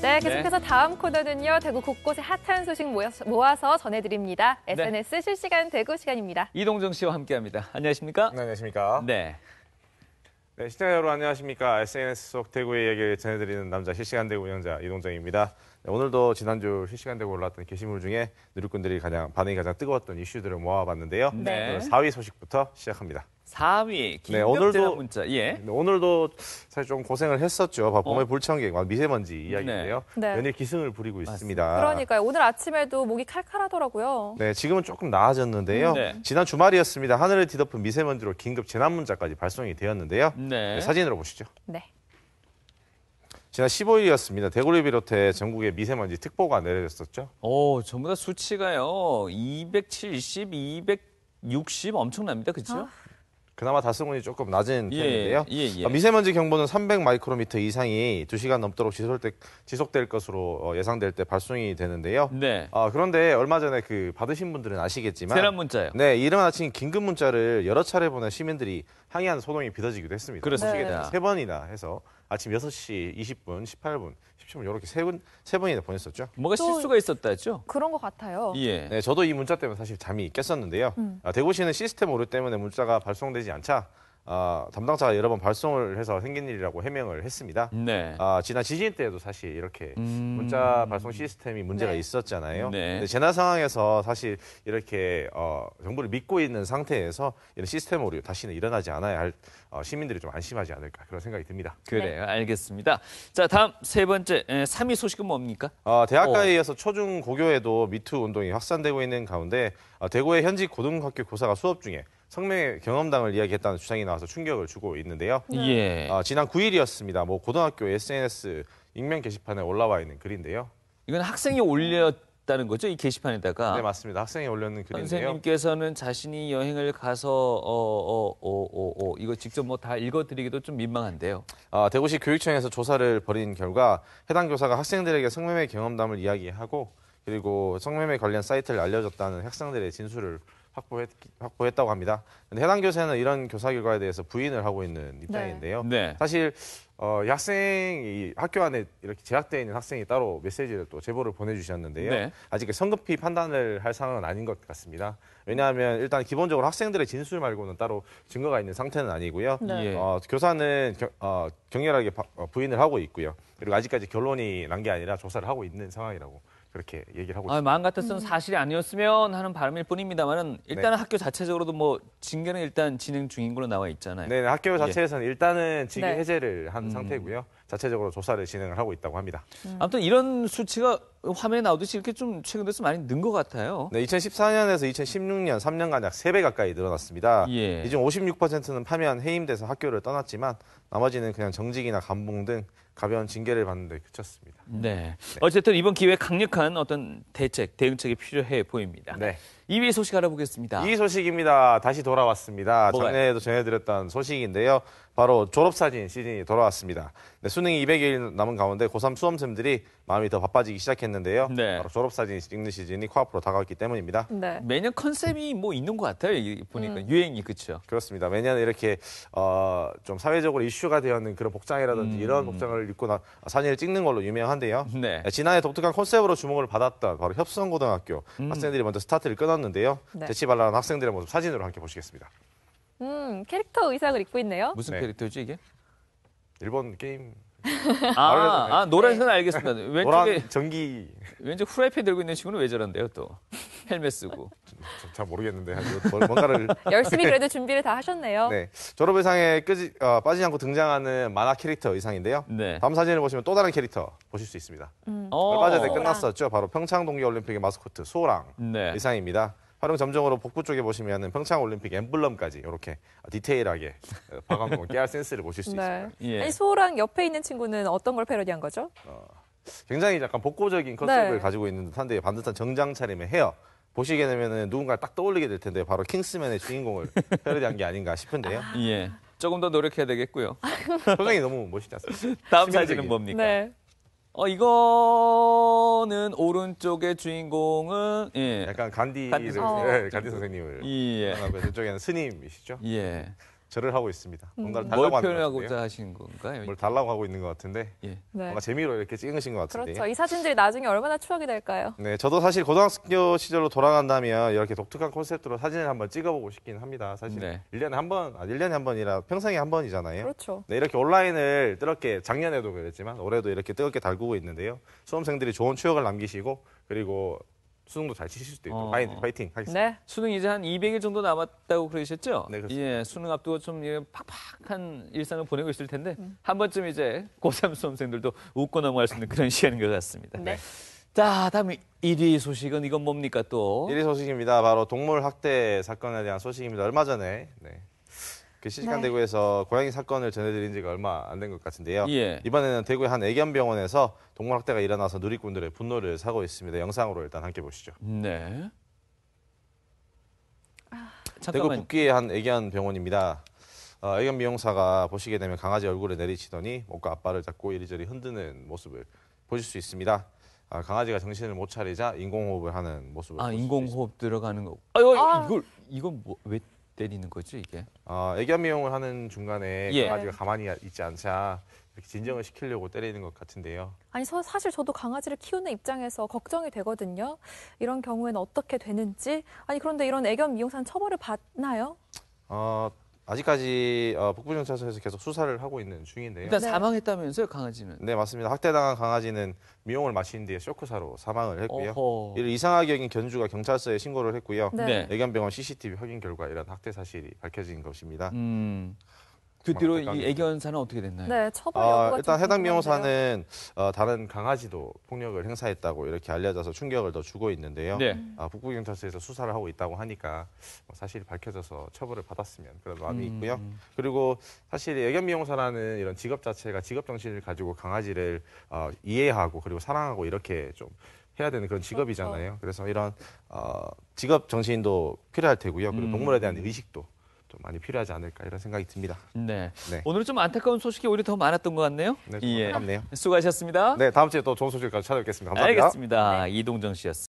네, 계속해서 다음 코너는요. 대구 곳곳의 핫한 소식 모아서 전해드립니다. SNS 실시간 대구 시간입니다. 이동정 씨와 함께합니다. 안녕하십니까? 네, 안녕하십니까? 네. 네, 시청자 여러분 안녕하십니까? SNS 속 대구의 이야기를 전해드리는 남자 실시간 대구 운영자 이동정입니다. 네, 오늘도 지난주 실시간 대구 올라왔던 게시물 중에 누리꾼들이 반응이 가장 뜨거웠던 이슈들을 모아봤는데요. 네. 4위 소식부터 시작합니다. 4위 네, 긴급재난 문자. 예. 네, 오늘도 사실 좀 고생을 했었죠. 봄의 불청객, 미세먼지 이야기인데요. 네. 연일 기승을 부리고 있습니다. 그러니까요. 오늘 아침에도 목이 칼칼하더라고요. 네, 지금은 조금 나아졌는데요. 네. 지난 주말이었습니다. 하늘을 뒤덮은 미세먼지로 긴급 재난 문자까지 발송이 되었는데요. 네. 네, 사진으로 보시죠. 네. 지난 15일이었습니다. 대구를 비롯해 전국에 미세먼지 특보가 내려졌었죠. 전부 다 수치가요. 270, 260 엄청납니다. 그렇죠? 그나마 달성률이 조금 낮은 편인데요. 예. 미세먼지 경보는 300 마이크로미터 이상이 2시간 넘도록 지속될 것으로 예상될 때 발송이 되는데요. 네. 그런데 얼마 전에 받으신 분들은 아시겠지만 재난 문자요. 네, 이른 아침 긴급 문자를 여러 차례 보낸 시민들이 항의하는 소동이 빚어지기도 했습니다. 그렇습니다. 세 번이나 해서 아침 6시 20분, 18분, 17분 이렇게 세 번이나 보냈었죠. 뭐가 실수가 있었다죠? 그런 것 같아요. 예. 네, 저도 이 문자 때문에 사실 잠이 깼었는데요. 대구시는 시스템 오류 때문에 문자가 발송되지 않자 담당자가 여러 번 발송을 해서 생긴 일이라고 해명을 했습니다. 네. 지난 지진 때에도 사실 이렇게 문자 발송 시스템이 문제가 네. 있었잖아요. 네. 근데 재난 상황에서 사실 이렇게 정부를 믿고 있는 상태에서 이런 시스템 오류 다시는 일어나지 않아야 할 시민들이 좀 안심하지 않을까 그런 생각이 듭니다. 그래요. 알겠습니다. 자, 다음 세 번째 3위 소식은 뭡니까? 대학가에 이어서 초중 고교에도 미투 운동이 확산되고 있는 가운데 대구의 현직 고등학교 교사가 수업 중에 성매매 경험담을 이야기했다는 주장이 나와서 충격을 주고 있는데요. 예. 지난 9일이었습니다. 고등학교 SNS 익명 게시판에 올라와 있는 글인데요. 이건 학생이 올렸다는 거죠? 이 게시판에다가. 네, 맞습니다. 학생이 올렸는 글인데요. 선생님께서는 자신이 여행을 가서 이거 직접 다 읽어드리기도 좀 민망한데요. 대구시 교육청에서 조사를 벌인 결과 해당 교사가 학생들에게 성매매 경험담을 이야기하고 그리고 성매매 관련 사이트를 알려줬다는 학생들의 진술을 확보했다고 합니다. 근데 해당 교사는 이런 교사 결과에 대해서 부인을 하고 있는 입장인데요. 네. 사실 이 학생이 학교 안에 이렇게 제약되어 있는 학생이 따로 메시지를 또 제보를 보내주셨는데요. 네. 아직 성급히 판단을 할 상황은 아닌 것 같습니다. 왜냐하면 일단 기본적으로 학생들의 진술 말고는 따로 증거가 있는 상태는 아니고요. 네. 예. 교사는 격렬하게 부인을 하고 있고요. 그리고 아직까지 결론이 난 게 아니라 조사를 하고 있는 상황이라고 그렇게 얘기를 하고 있습니다. 마음 같아서는 사실이 아니었으면 하는 바람일 뿐입니다만은 일단은 학교 자체적으로도 징계는 일단 진행 중인 걸로 나와 있잖아요. 네, 학교 자체에서는 일단은 징계 네. 해제를 한 상태고요. 자체적으로 조사를 진행을 하고 있다고 합니다. 아무튼 이런 수치가 화면에 나오듯이 이렇게 좀 최근 들어서 많이 는 것 같아요. 네, 2014년에서 2016년 3년간 약 3배 가까이 늘어났습니다. 예. 이중 56%는 파면 해임돼서 학교를 떠났지만 나머지는 그냥 정직이나 감봉 등 가벼운 징계를 받는 데 그쳤습니다. 네. 어쨌든 이번 기회에 강력한 어떤 대응책이 필요해 보입니다. 네. 2위 소식 알아보겠습니다. 이 소식입니다. 다시 돌아왔습니다. 뭐가요? 전에도 전해드렸던 소식인데요. 바로 졸업사진 시즌이 돌아왔습니다. 네, 수능이 200일 남은 가운데 고3 수험생들이 마음이 더 바빠지기 시작했는데요. 네. 바로 졸업사진 찍는 시즌이 코앞으로 다가왔기 때문입니다. 네. 매년 컨셉이 있는 것 같아요. 보니까 유행이 그렇죠. 그렇습니다. 매년 이렇게 좀 사회적으로 이슈가 되었는 그런 복장이라든지 이런 복장을 입고 사진을 찍는 걸로 유명한데요. 네. 지난해 독특한 컨셉으로 주목을 받았던 바로 협성고등학교 학생들이 먼저 스타트를 끊었는데요. 네. 재치발랄한 학생들의 모습 사진으로 함께 보시겠습니다. 캐릭터 의상을 입고 있네요. 무슨 네. 캐릭터지 이게? 일본 게임 노란색은 알겠습니다. 왼쪽에 노란 전기 왠지 후라이팬 들고 있는 친구는 왜 저런데요 또? 헬멧 쓰고. 잘 모르겠는데 뭔가를 열심히 그래도 준비를 다 하셨네요. 네 졸업 의상에 빠지지 않고 등장하는 만화 캐릭터 의상인데요. 네. 다음 사진을 보시면 또 다른 캐릭터 보실 수 있습니다. 얼마 전에 소랑. 끝났었죠. 바로 평창 동계올림픽의 마스코트 소랑 네. 의상입니다. 활용 점정으로 복부 쪽에 보시면 평창올림픽 엠블럼까지 이렇게 디테일하게 박아놓은 깨알 센스를 보실 수 있습니다. 예. 아니, 소랑 옆에 있는 친구는 어떤 걸 패러디한 거죠? 굉장히 약간 복고적인 컨셉을 네. 가지고 있는 듯한데 반듯한 정장 차림의 헤어 보시게 되면 누군가 딱 떠올리게 될 텐데 바로 킹스맨의 주인공을 패러디한 게 아닌가 싶은데요. 예. 조금 더 노력해야 되겠고요. 표정이 너무 멋있지 않습니까? 다음 치명적인. 사진은 뭡니까? 네. 이거는 오른쪽의 주인공은 약간 간디 간디 선생님. 네, 간디 선생님을 예. 하고 저쪽에는 스님이시죠? 예. 절을 하고 있습니다. 뭔가를 뭘 달라고 하는 것 표현하고자 같은데요. 하시는 건가요? 뭘 달라고 하고 있는 것 같은데 예. 네. 뭔가 재미로 이렇게 찍으신 것 같은데. 그렇죠. 이 사진들이 나중에 얼마나 추억이 될까요? 네, 저도 사실 고등학교 시절로 돌아간다면 이렇게 독특한 콘셉트로 사진을 한번 찍어보고 싶긴 합니다. 사실 네. 1년에 한 번, 1년에 한 번이라 평생에 한 번이잖아요. 그렇죠. 네, 이렇게 온라인을 뜨겁게 작년에도 그랬지만 올해도 이렇게 뜨겁게 달구고 있는데요. 수험생들이 좋은 추억을 남기시고 그리고 수능도 잘 치실 수도 있도록 파이팅 하겠습니다. 네. 수능 이제 한 200일 정도 남았다고 그러셨죠? 네, 그렇습니다. 예, 수능 앞두고 좀 팍팍한 일상을 보내고 있을 텐데 한 번쯤 이제 고3 수험생들도 웃고 넘어갈 수 있는 그런 시간인 것 같습니다. 네. 자, 다음 1위 소식은 이건 뭡니까 또? 1위 소식입니다. 바로 동물 학대 사건에 대한 소식입니다. 얼마 전에 그 시시간 네. 대구에서 고양이 사건을 전해드린 지가 얼마 안 된 것 같은데요. 예. 이번에는 대구의 한 애견병원에서 동물 학대가 일어나서 누리꾼들의 분노를 사고 있습니다. 영상으로 일단 함께 보시죠. 네. 대구 잠깐만. 북구의 한 애견병원입니다. 애견 미용사가 보시게 되면 강아지 얼굴에 내리치더니 목과 앞발을 잡고 이리저리 흔드는 모습을 보실 수 있습니다. 강아지가 정신을 못 차리자 인공호흡을 하는 모습을 보실 수 있습니다. 인공호흡 들어가는 거. 아유, 이건 왜 때리는 거죠, 이게? 애견 미용을 하는 중간에 예. 강아지가 가만히 있지 않자 이렇게 진정을 시키려고 때리는 것 같은데요. 아니 사실 저도 강아지를 키우는 입장에서 걱정이 되거든요. 이런 경우에는 어떻게 되는지. 아니 그런데 이런 애견 미용사는 처벌을 받나요? 아직까지 북부경찰서에서 계속 수사를 하고 있는 중인데요. 일단 네. 사망했다면서요, 강아지는? 네, 맞습니다. 학대당한 강아지는 미용을 마친 뒤에 쇼크사로 사망을 했고요. 어허. 이를 이상하게 여긴 견주가 경찰서에 신고를 했고요. 네. 애견병원 CCTV 확인 결과 이런 학대 사실이 밝혀진 것입니다. 그 뒤로 이 안타깝네요. 애견사는 어떻게 됐나요? 네, 처벌 여부가 일단 좀 해당 궁금한데요. 미용사는 다른 강아지도 폭력을 행사했다고 이렇게 알려져서 충격을 더 주고 있는데요. 네. 북부경찰서에서 수사를 하고 있다고 하니까 사실이 밝혀져서 처벌을 받았으면 그런 마음이 있고요. 그리고 사실 애견 미용사라는 이런 직업 자체가 직업 정신을 가지고 강아지를 이해하고 그리고 사랑하고 이렇게 좀 해야 되는 그런 직업이잖아요. 그래서 이런 직업 정신도 필요할 테고요. 그리고 동물에 대한 의식도 좀 많이 필요하지 않을까 이런 생각이 듭니다. 네. 네. 오늘은 좀 안타까운 소식이 오히려 더 많았던 것 같네요. 네, 좀 안타깝네요. 수고하셨습니다. 네, 다음 주에 또 좋은 소식까지 찾아뵙겠습니다. 감사합니다. 알겠습니다. 이동정 씨였습니다.